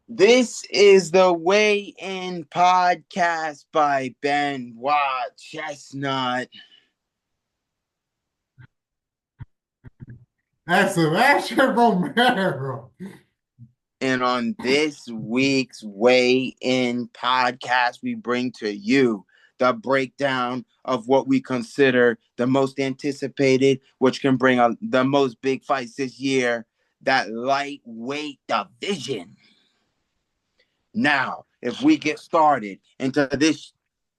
This is the Weigh In podcast by Benoit Chestnut. That's Sebastian Romero. And on this week's Weigh In podcast, we bring to you the breakdown of what we consider the most anticipated, which can bring the most big fights this year, that lightweight division. Now, if we get started into this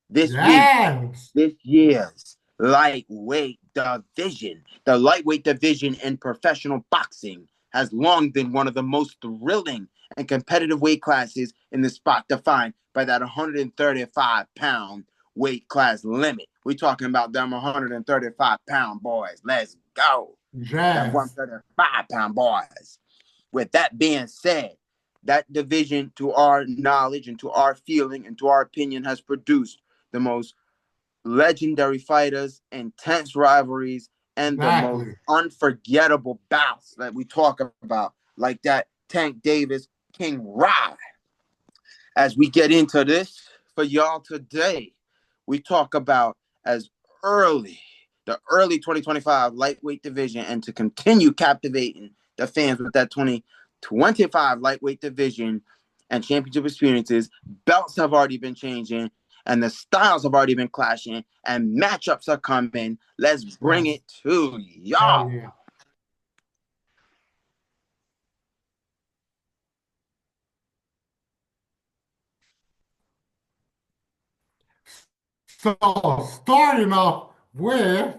week, Yes. this year's lightweight division. The lightweight division in professional boxing has long been one of the most thrilling and competitive weight classes in the sport, defined by that 135-pound weight class limit. We're talking about them 135-pound boys. Let's go. Them Yes. 135-pound boys. With that being said, that division, to our knowledge and to our feeling and to our opinion, has produced the most legendary fighters, intense rivalries, and the most Exactly. unforgettable bouts that we talk about, like that Tank Davis King Rye. As we get into this for y'all today, we talk about as early the early 2025 lightweight division, and to continue captivating the fans with that 2025 lightweight division and championship experiences. Belts have already been changing, and the styles have already been clashing, and matchups are coming. Let's bring Yes. it to Hell y'all. yeah. So starting off with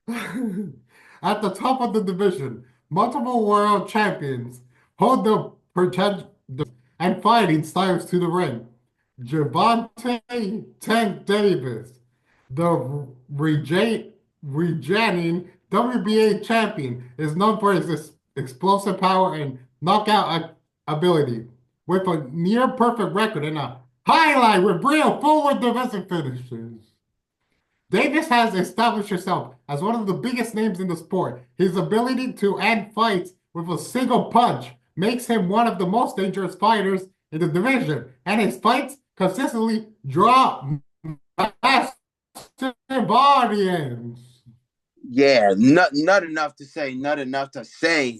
at the top of the division, multiple world champions hold the pretend and fighting styles to the ring. Javante Tank Davis, the reigning WBA champion, is known for his explosive power and knockout ability, with a near perfect record and a highlight with real forward divisive finishes. Davis has established himself as one of the biggest names in the sport. His ability to end fights with a single punch makes him one of the most dangerous fighters in the division, and his fights consistently draw massive audience. Yeah, not enough to say, not enough to say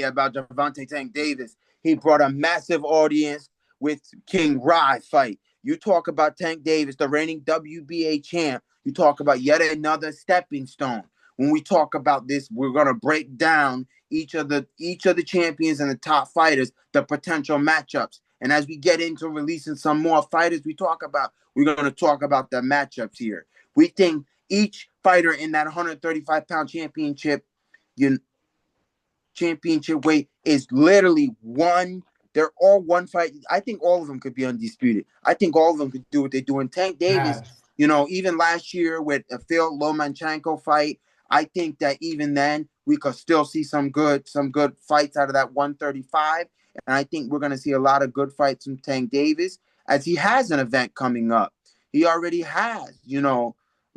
about Javante Tank Davis. He brought a massive audience with King Rye fight. You talk about Tank Davis, the reigning WBA champ. You talk about yet another stepping stone. When we talk about this, we're gonna break down each of the champions and the top fighters, the potential matchups. And as we get into releasing some more fighters, we're gonna talk about the matchups here. We think each fighter in that 135-pound you championship weight is literally one. They're all one fight. I think all of them could be undisputed. I think all of them could do what they do. And Tank Davis, Yes. even last year with a Phil Lomachenko fight, I think that even then we could still see some good fights out of that 135. And I think we're going to see a lot of good fights from Tank Davis, as he has an event coming up. He already has,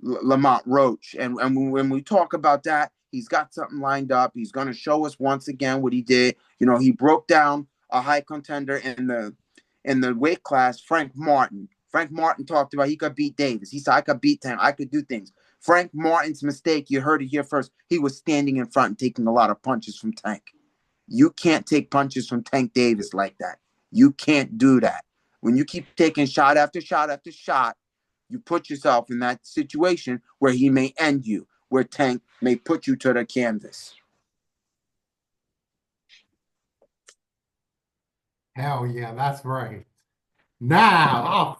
Lamont Roach. And when we talk about that, he's got something lined up. He's going to show us once again what he did. He broke down a high contender in the weight class, Frank Martin. Frank Martin talked about he could beat Davis. He said, I could beat Tank. I could do things. Frank Martin's mistake, you heard it here first. He was standing in front and taking a lot of punches from Tank. You can't take punches from Tank Davis like that. You can't do that. When you keep taking shot after shot after shot, you put yourself in that situation where he may end you, where Tank may put you to the canvas. Hell yeah, that's right. Now,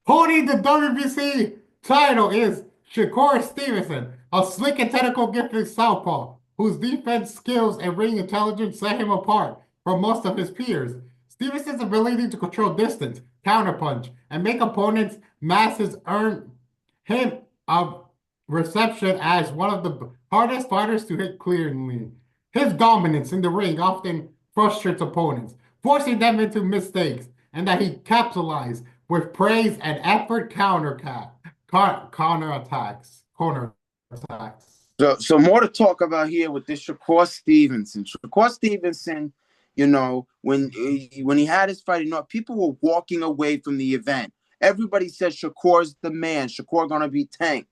holding the WBC title is Shakur Stevenson, a slick and technical gifted southpaw whose defense skills and ring intelligence set him apart from most of his peers. Stevenson's ability to control distance, counterpunch, and make opponents' masses earn him a reception as one of the hardest fighters to hit cleanly. His dominance in the ring often frustrates opponents, forcing them into mistakes, and that he capitalized with praise and effort counterattacks. Corner attacks. So more to talk about here with this Shakur Stevenson. Shakur Stevenson, when he had his fight, people were walking away from the event. Everybody said Shakur's the man. Shakur gonna be Tank.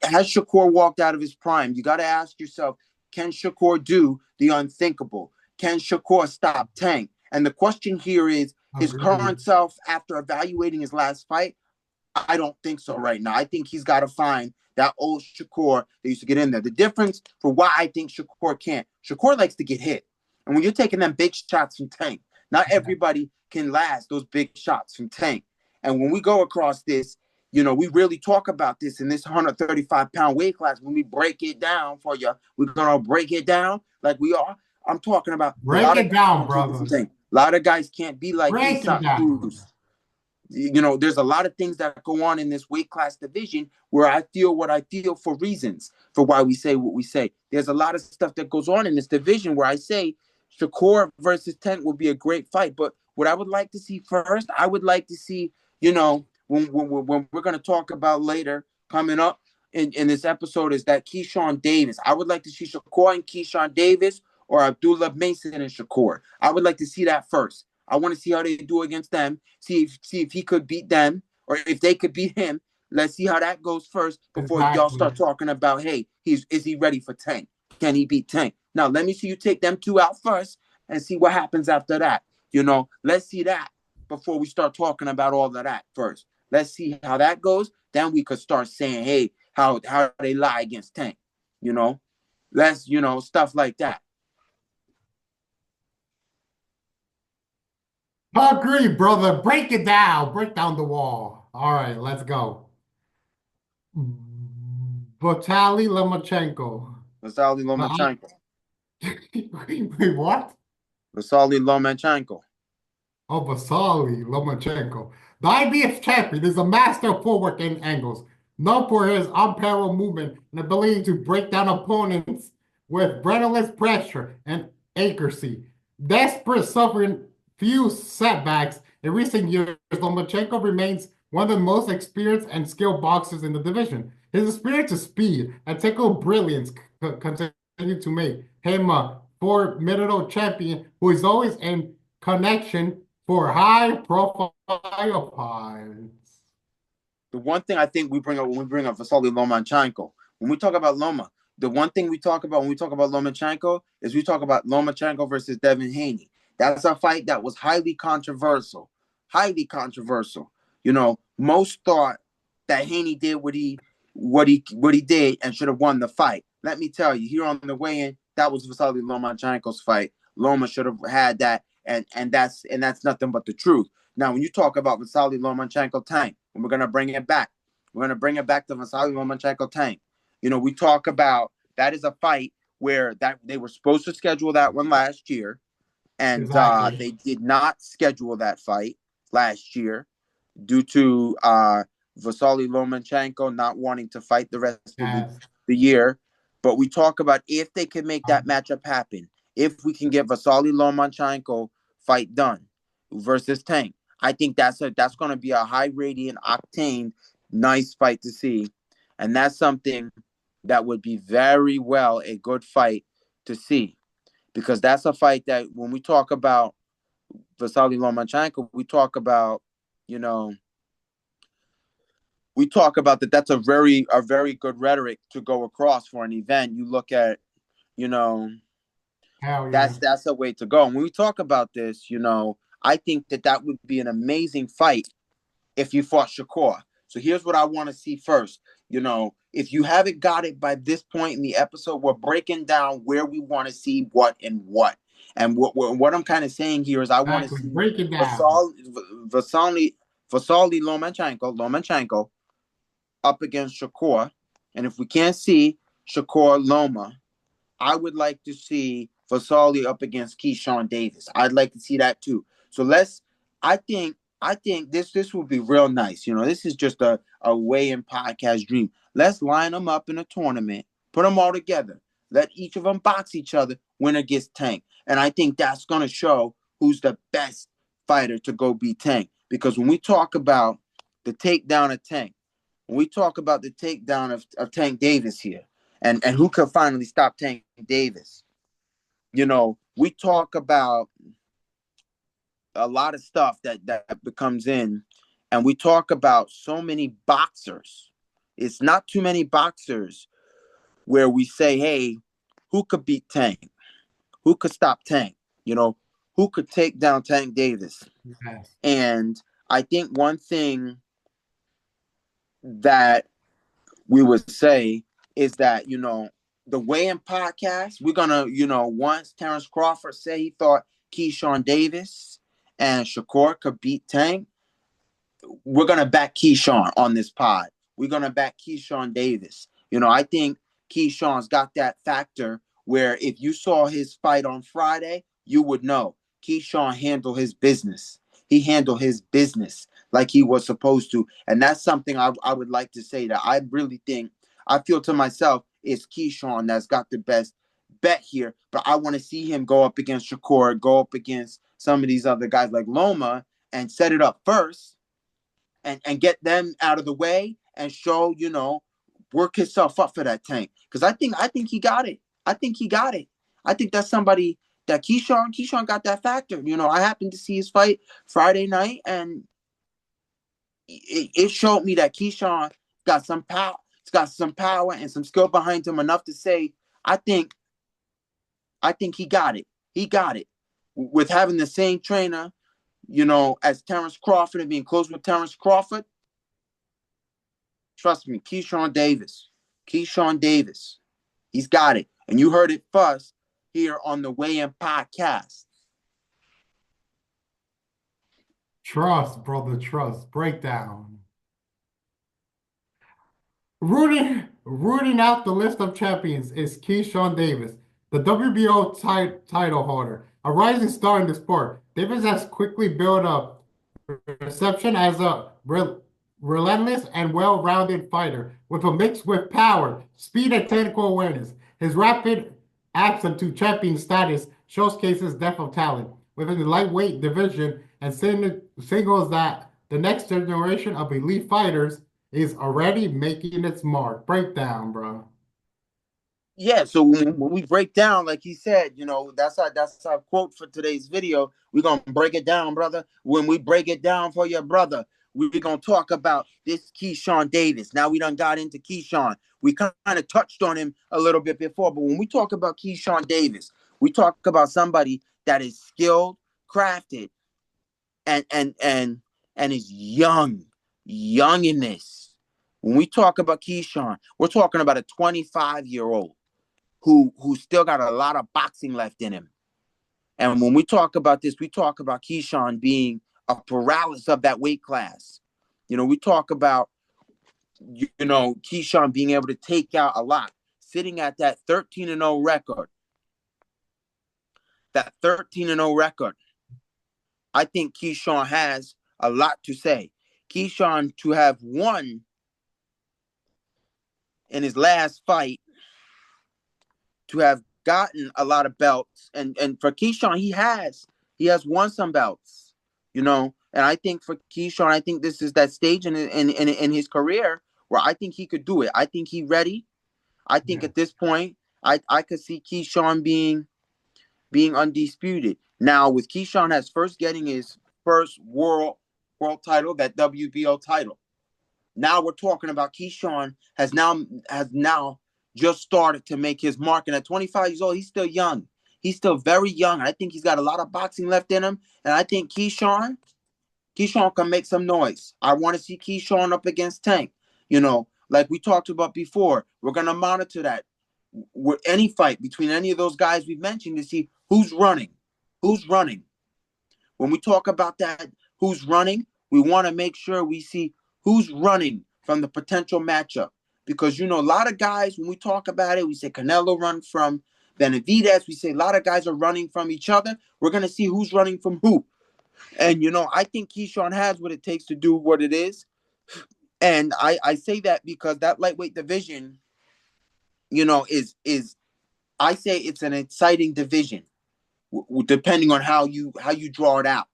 Has Shakur walked out of his prime? You got to ask yourself, can Shakur do the unthinkable? Can Shakur stop Tank? And the question here is his current self after evaluating his last fight. I don't think so right now. I think he's got to find that old Shakur that used to get in there. The difference for why I think Shakur can't, Shakur likes to get hit. And when you're taking them big shots from Tank, not everybody can last those big shots from Tank. And when we go across this, we really talk about this in this 135-pound weight class. When we break it down for you, we're going to break it down like we are. I'm talking about break it down, brother. A lot of guys can't be like Isak Cruz. There's a lot of things that go on in this weight class division where I feel what I feel for reasons for why we say what we say. There's a lot of stuff that goes on in this division where I say Shakur versus Tank would be a great fight. But what I would like to see first, I would like to see, when we're going to talk about later coming up in this episode is that Keyshawn Davis. I would like to see Shakur and Keyshawn Davis or Abdullah Mason and Shakur. I would like to see that first. I want to see how they do against them. See if he could beat them or if they could beat him. Let's see how that goes first before y'all start talking about, hey, is he ready for Tank? Can he beat Tank? Now, let me see you take them two out first and see what happens after that. Let's see that before we start talking about all of that first. Let's see how that goes. Then we could start saying, hey, how they lie against Tank. Let's, stuff like that. Agree, brother. Break it down. Break down the wall. All right, let's go. Vitaly Lomachenko. Vasily Lomachenko. Wait, what? Vasily Lomachenko. Oh, Vasily Lomachenko. The IBF champion is a master of footwork and angles, known for his unparalleled movement and ability to break down opponents with relentless pressure and accuracy. Despite suffering few setbacks in recent years, Lomachenko remains one of the most experienced and skilled boxers in the division. His experience, speed, and technical brilliance continue to make him a formidable champion who is always in connection for high-profile fights. The one thing I think we bring up when we bring up Vasily Lomachenko, when we talk about Loma, the one thing we talk about when we talk about Lomachenko is we talk about Lomachenko versus Devin Haney. That's a fight that was highly controversial. Highly controversial. Most thought that Haney did what he did and should have won the fight. Let me tell you, here on the weigh-in, that was Vasily Lomachenko's fight. Loma should have had that, and that's nothing but the truth. Now, when you talk about Vasily Lomachenko Tank, and we're gonna bring it back, to Vasily Lomachenko Tank. We talk about that is a fight where that they were supposed to schedule that one last year. And they did not schedule that fight last year due to Vasily Lomachenko not wanting to fight the rest of the year. But we talk about if they can make that matchup happen, if we can get Vasily Lomachenko fight done versus Tank, I think that's going to be a high radiant, octane, nice fight to see. And that's something that would be very well a good fight to see. Because that's a fight that when we talk about Vasily Lomachenko, we talk about that's a very good rhetoric to go across for an event. You look at, that's a way to go. And when we talk about this, I think that would be an amazing fight if you fought Shakur. So here's what I want to see first. If you haven't got it by this point in the episode, we're breaking down where we want to see what and what. And what I'm kind of saying here is I want to see Vasily Lomachenko up against Shakur. And if we can't see Shakur Loma, I would like to see Vasily up against Keyshawn Davis. I'd like to see that too. So I think this would be real nice. This is just a weigh-in podcast dream. Let's line them up in a tournament, put them all together. Let each of them box each other, winner gets Tank. And I think that's going to show who's the best fighter to go beat Tank. Because when we talk about the takedown of Tank, when we talk about the takedown of Tank Davis here, and who could finally stop Tank Davis. We talk about a lot of stuff that becomes in, and we talk about so many boxers. It's not too many boxers where we say, hey, who could beat Tank? Who could stop Tank? Who could take down Tank Davis? Yes. And I think one thing that we would say is that, the weigh-in podcast, we're going to, once Terrence Crawford said he thought Keyshawn Davis and Shakur could beat Tank, we're going to back Keyshawn on this pod. We're going to back Keyshawn Davis. I think Keyshawn's got that factor where if you saw his fight on Friday, you would know Keyshawn handled his business. He handled his business like he was supposed to. And that's something I would like to say that I really think, I feel to myself, it's Keyshawn that's got the best bet here. But I want to see him go up against Shakur, go up against some of these other guys like Loma and set it up first and get them out of the way and show, work himself up for that Tank. Because I think he got it. I think he got it. I think that's somebody that Keyshawn got that factor. I happened to see his fight Friday night, and it showed me that Keyshawn got some power. It's got some power and some skill behind him enough to say, I think he got it. He got it. With having the same trainer, as Terrence Crawford and being close with Terrence Crawford, trust me, Keyshawn Davis, he's got it. And you heard it first here on the Weigh-In Podcast. Trust, brother, trust. Breakdown. Rooting out the list of champions is Keyshawn Davis, the WBO title holder, a rising star in the sport. Davis has quickly built up reception as a relentless and well-rounded fighter with a mix with power, speed, and technical awareness. His rapid ascent to champion status showcases depth of talent within the lightweight division and signals that the next generation of elite fighters is already making its mark. Breakdown, bro. Yeah, so when we break down, like he said, that's our quote for today's video. We're gonna break it down, brother. When we break it down for your brother, we're gonna talk about this Keyshawn Davis. Now we done got into Keyshawn. We kind of touched on him a little bit before, but when we talk about Keyshawn Davis, we talk about somebody that is skilled, crafted, and is young in this. When we talk about Keyshawn, we're talking about a 25-year-old who still got a lot of boxing left in him. And when we talk about this, we talk about Keyshawn being a paralysis of that weight class. We talk about, Keyshawn being able to take out a lot, sitting at that 13-0 record. That 13-0 record. I think Keyshawn has a lot to say. Keyshawn to have won in his last fight, to have gotten a lot of belts, and for Keyshawn, he has won some belts, and I think for Keyshawn, I think this is that stage in his career where I think he could do it. I think he's ready. I think at this point, I could see Keyshawn being undisputed. Now with Keyshawn has first getting his first world title, that WBO title. Now we're talking about Keyshawn has now just started to make his mark. And at 25 years old, he's still young. He's still very young. I think he's got a lot of boxing left in him. And I think Keyshawn can make some noise. I want to see Keyshawn up against Tank. Like we talked about before, we're going to monitor that with any fight between any of those guys we've mentioned to see who's running. Who's running. When we talk about that, who's running, we want to make sure we see who's running from the potential matchup. Because, a lot of guys, when we talk about it, we say Canelo run from Benavidez. We say a lot of guys are running from each other. We're going to see who's running from who. And, I think Keyshawn has what it takes to do what it is. And I say that because that lightweight division, is I say it's an exciting division, depending on how you draw it out.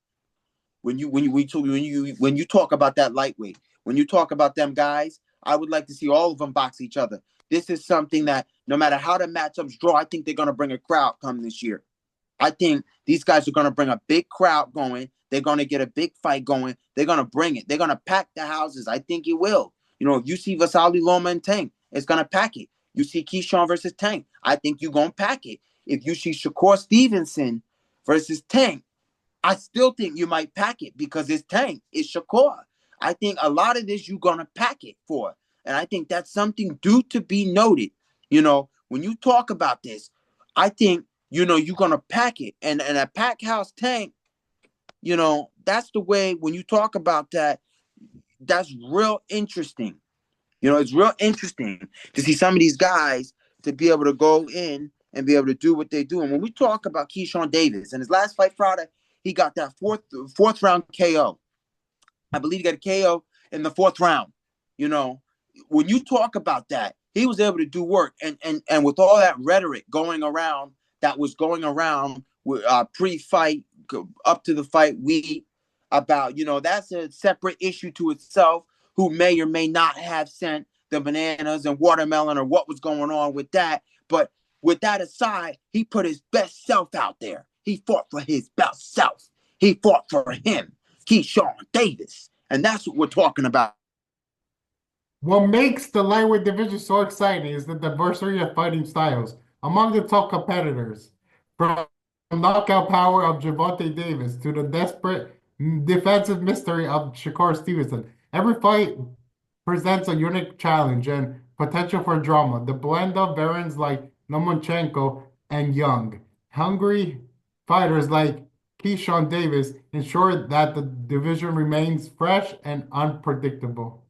When you talk about that lightweight, when you talk about them guys, I would like to see all of them box each other. This is something that no matter how the matchups draw, I think they're going to bring a crowd come this year. I think these guys are going to bring a big crowd going. They're going to get a big fight going. They're going to bring it. They're going to pack the houses. I think it will. If you see Vasily Loma and Tank, it's going to pack it. You see Keyshawn versus Tank, I think you're going to pack it. If you see Shakur Stevenson versus Tank, I still think you might pack it because it's Tank, it's Shakur. I think a lot of this you're going to pack it for. And I think that's something due to be noted. When you talk about this, I think, you're going to pack it. And a pack house Tank, that's the way when you talk about that, that's real interesting. It's real interesting to see some of these guys to be able to go in and be able to do what they do. And when we talk about Keyshawn Davis and his last fight Friday, he got that fourth round KO. I believe he got a KO in the fourth round. When you talk about that, he was able to do work. And with all that rhetoric going around with pre-fight up to the fight week about, that's a separate issue to itself, who may or may not have sent the bananas and watermelon or what was going on with that. But with that aside, he put his best self out there. He fought for his best self. He fought for him, Keyshawn Davis. And that's what we're talking about. What makes the lightweight division so exciting is the diversity of fighting styles among the top competitors. From knockout power of Gervonta Davis to the desperate defensive mystery of Shakur Stevenson. Every fight presents a unique challenge and potential for drama. The blend of veterans like Lomachenko and young, hungry fighters like Keyshawn Davis ensure that the division remains fresh and unpredictable.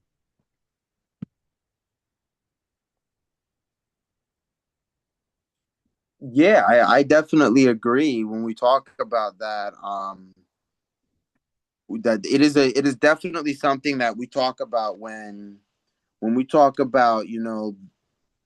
Yeah, I definitely agree when we talk about that. That it is definitely something that we talk about when we talk about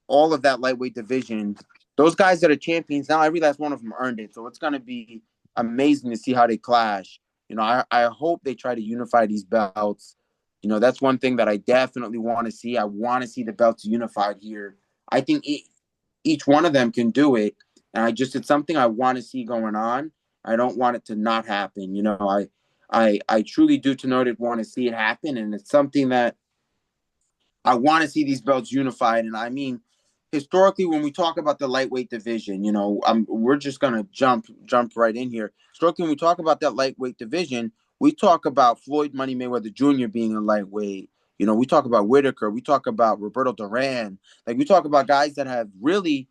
all of that lightweight division. Those guys that are champions now, every last one of them earned it. So it's going to be amazing to see how they clash. I hope they try to unify these belts. That's one thing that I definitely want to see. I want to see the belts unified here. I think each one of them can do it. And it's something I want to see going on. I don't want it to not happen. I truly do want to see it happen. And it's something that I want to see these belts unified. And I mean, historically, when we talk about the lightweight division, we're just gonna jump right in here. Historically, when we talk about that lightweight division, we talk about Floyd Money Mayweather Jr. being a lightweight. We talk about Whitaker. We talk about Roberto Duran. Like, we talk about guys that have really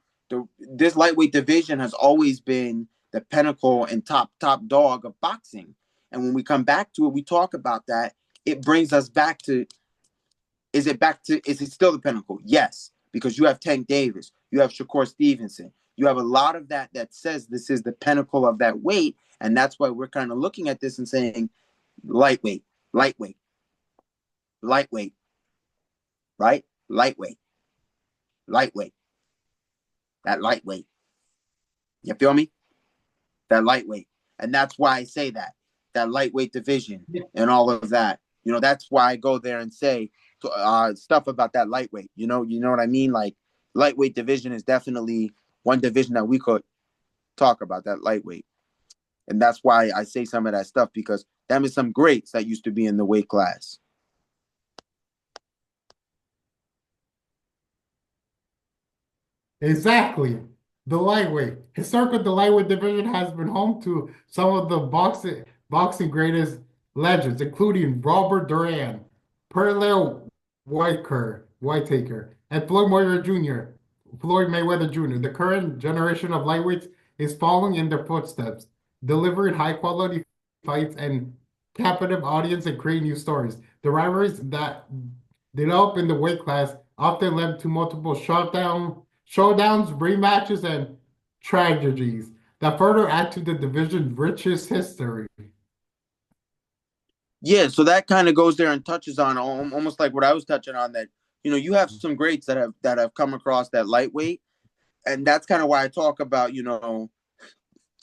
this lightweight division has always been the pinnacle and top dog of boxing. And when we come back to it, we talk about that. It brings us back to is it still the pinnacle? Yes, because you have Tank Davis, you have Shakur Stevenson, you have a lot of that says this is the pinnacle of that weight, and that's why we're kind of looking at this and saying lightweight, lightweight, lightweight, right? Lightweight, lightweight, that lightweight. You feel me? That lightweight, and that's why I say that lightweight division and all of that. That's why I go there and say stuff about that lightweight. You know what I mean? Like, lightweight division is definitely one division that we could talk about, that lightweight. And that's why I say some of that stuff, because them is some greats that used to be in the weight class. Exactly. The lightweight. Historically, the lightweight division has been home to some of the boxing greatest legends, including Robert Duran, Pearl Whitaker, and Floyd Mayweather Jr. The current generation of lightweights is following in their footsteps, delivering high-quality fights and captive audience and creating new stories. The rivalries that develop in the weight class often led to multiple showdowns, rematches, and tragedies that further add to the division's richest history. Yeah, so that kind of goes there and touches on almost like what I was touching on, that you have some greats that have come across that lightweight, and that's kind of why I talk about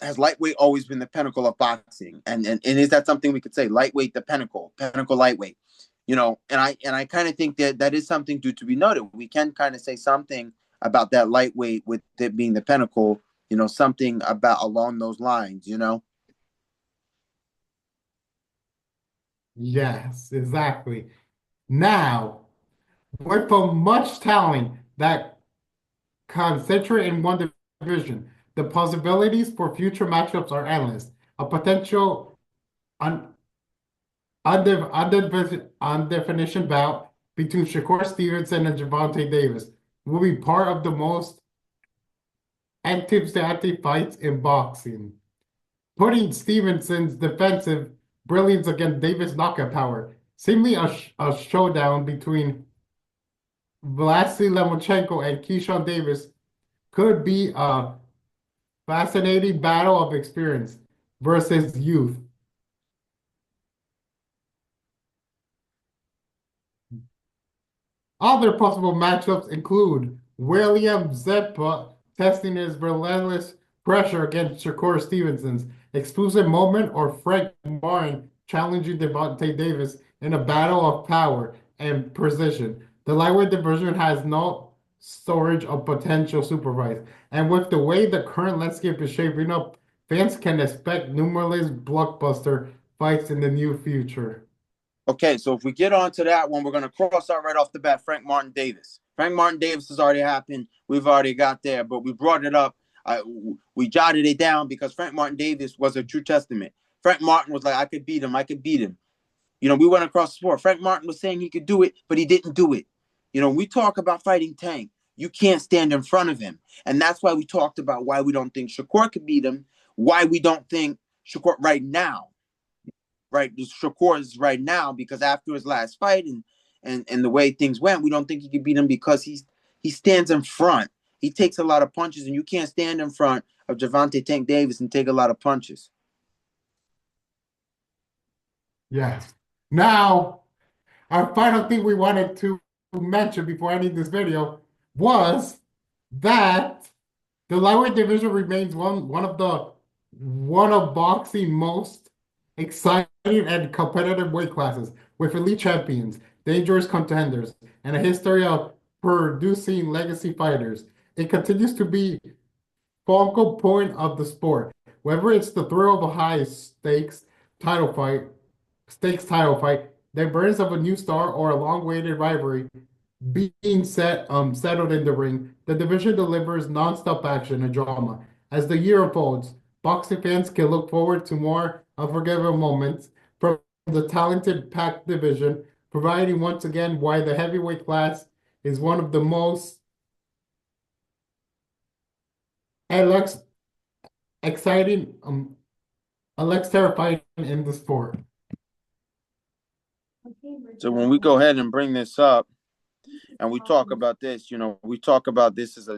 has lightweight always been the pinnacle of boxing, and is that something we could say, lightweight the pinnacle lightweight? And I kind of think that that is something to be noted. We can kind of say something about that lightweight with it being the pinnacle, something about along those lines. Yes, exactly. Now, with so much talent that concentrate in one division, the possibilities for future matchups are endless. A potential un undefinition bout between Shakur Stevenson and Gervonta Davis will be part of the most active fights in boxing, putting Stevenson's defensive brilliance against Davis' knockout power. Seemingly a showdown between Vasily Lomachenko and Keyshawn Davis could be a fascinating battle of experience versus youth. Other possible matchups include William Zeppa testing his relentless pressure against Shakur Stevenson's exclusive moment, or Frank Martin challenging Devontae Davis in a battle of power and precision. The lightweight division has no storage of potential supervise, and with the way the current landscape is shaping up, fans can expect numerous blockbuster fights in the near future. Okay, so if we get on to that one, we're going to cross out right off the bat Frank Martin Davis. Frank Martin Davis has already happened. We've already got there, but we brought it up. We jotted it down because Frank Martin Davis was a true testament. Frank Martin was like, I could beat him. I could beat him. We went across the sport. Frank Martin was saying he could do it, but he didn't do it. We talk about fighting Tank. You can't stand in front of him. And that's why we talked about why we don't think Shakur could beat him, why we don't think Shakur right now, right? Shakur is right now because after his last fight and the way things went, we don't think he could beat him because he stands in front. He takes a lot of punches, and you can't stand in front of Gervonta Tank Davis and take a lot of punches. Yes. Now, our final thing we wanted to mention before ending this video was that the lightweight division remains one of boxing most exciting and competitive weight classes, with elite champions, dangerous contenders, and a history of producing legacy fighters. It continues to be focal point of the sport, whether it's the thrill of a high title fight, title fight, the emergence of a new star, or a long-awaited rivalry being settled in the ring. The division delivers non-stop action and drama. As the year unfolds, boxing fans can look forward to more unforgettable moments from the talented packed division, providing once again why the heavyweight class is one of the most Alex exciting, Alex terrifying in the sport. So when we go ahead and bring this up and we talk about this, we talk about this as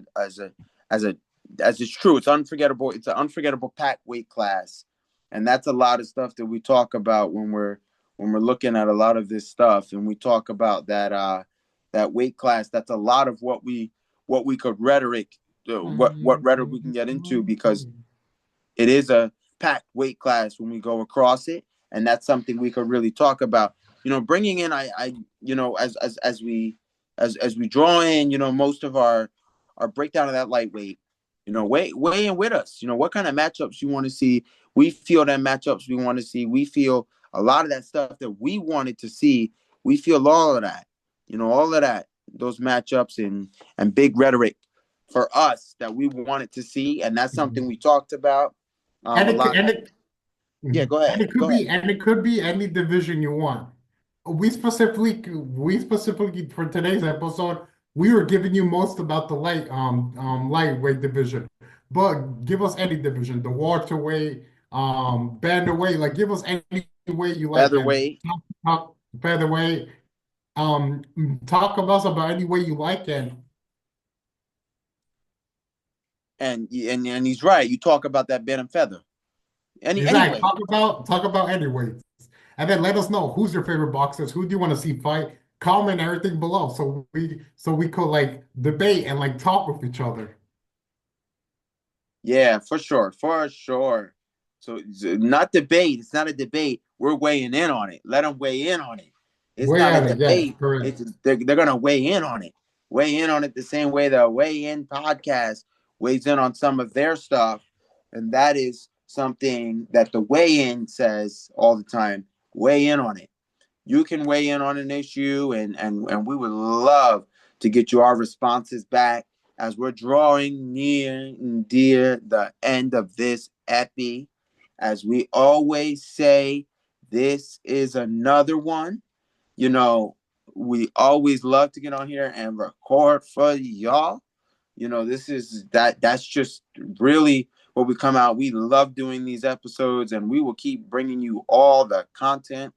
it's true. It's unforgettable. It's an unforgettable pack weight class, and that's a lot of stuff that we talk about when we're looking at a lot of this stuff, and we talk about that weight class. That's a lot of what we could rhetoric, what rhetoric we can get into, because it is a packed weight class when we go across it, and that's something we could really talk about. Bringing in as we draw in, most of our breakdown of that lightweight, weigh in with us. What kind of matchups you want to see. We feel that matchups we want to see. We feel a lot of that stuff that we wanted to see. We feel all of that, those matchups and big rhetoric for us that we wanted to see, and that's something we talked about And a it, lot. and it, Yeah, go ahead. and it could be any division you want. We specifically for today's episode, we were giving you most about the lightweight division, but give us any division, the welterweight, bantamweight, like give us any way you like. Featherweight. Featherweight. Talk about us about any way you like it. And he's right. You talk about that bed and feather. Exactly. Anyway. Talk about any weights. And then let us know who's your favorite boxers, who do you want to see fight. Comment everything below so we could like debate and like talk with each other. Yeah, for sure. For sure. So not debate. It's not a debate. We're weighing in on it. Let them weigh in on it. It's Weigh not a on it, yes, debate. correct. They're gonna weigh in on it the same way the Weigh In podcast weighs in on some of their stuff, and that is something that the Weigh In says all the time. Weigh in on it. You can weigh in on an issue, and we would love to get you our responses back as we're drawing near and dear the end of this epi. As we always say, this is another one. You know, we always love to get on here and record for y'all. This is that's just really what we come out. We love doing these episodes, and we will keep bringing you all the content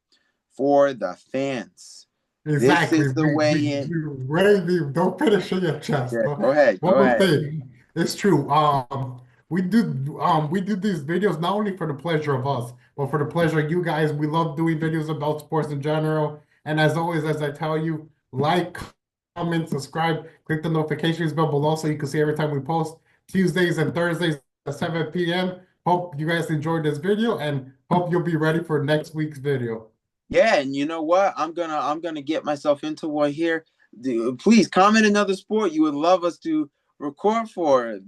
for the fans. This Exactly. is the way in. Don't finish in your chest. Yeah, go ahead. One Go more ahead. thing. It's true. We do these videos not only for the pleasure of us, but for the pleasure of you guys. We love doing videos about sports in general. And as always, as I tell you, like, comment, subscribe, click the notifications bell below so you can see every time we post Tuesdays and Thursdays at 7 p.m. Hope you guys enjoyed this video and hope you'll be ready for next week's video. Yeah, and you know what? I'm gonna get myself into one here. Please comment another sport you would love us to record for.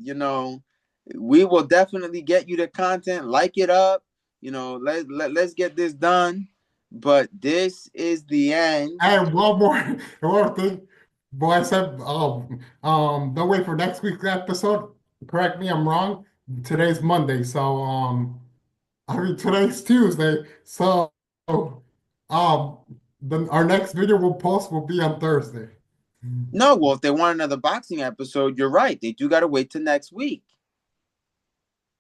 We will definitely get you the content. Like it up. Let's get this done. But this is the end. And one more, one more thing. Boy, I said, don't wait for next week's episode. Correct me, I'm wrong. Today's Monday, so today's Tuesday. So, our next video we'll post will be on Thursday. No, well, if they want another boxing episode, you're right. They do got to wait till next week.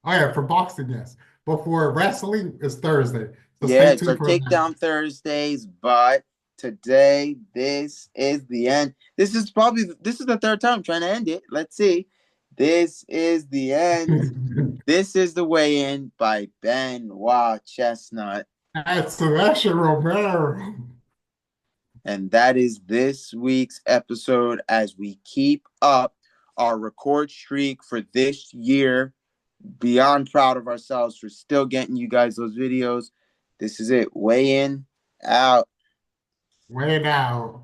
Oh yeah, for boxing, yes, but for wrestling, it's Thursday. So Yeah, stay it's our tuned for that. takedown Thursdays, but today this is the end. This is the third time I'm trying to end it. Let's see. This is the end. This is the weigh in by Benoit Chestnut. That's Sebastian Romero. And that is this week's episode as we keep up our record streak for this year. Beyond proud of ourselves for still getting you guys those videos. This is it. Weigh in, out. Way now.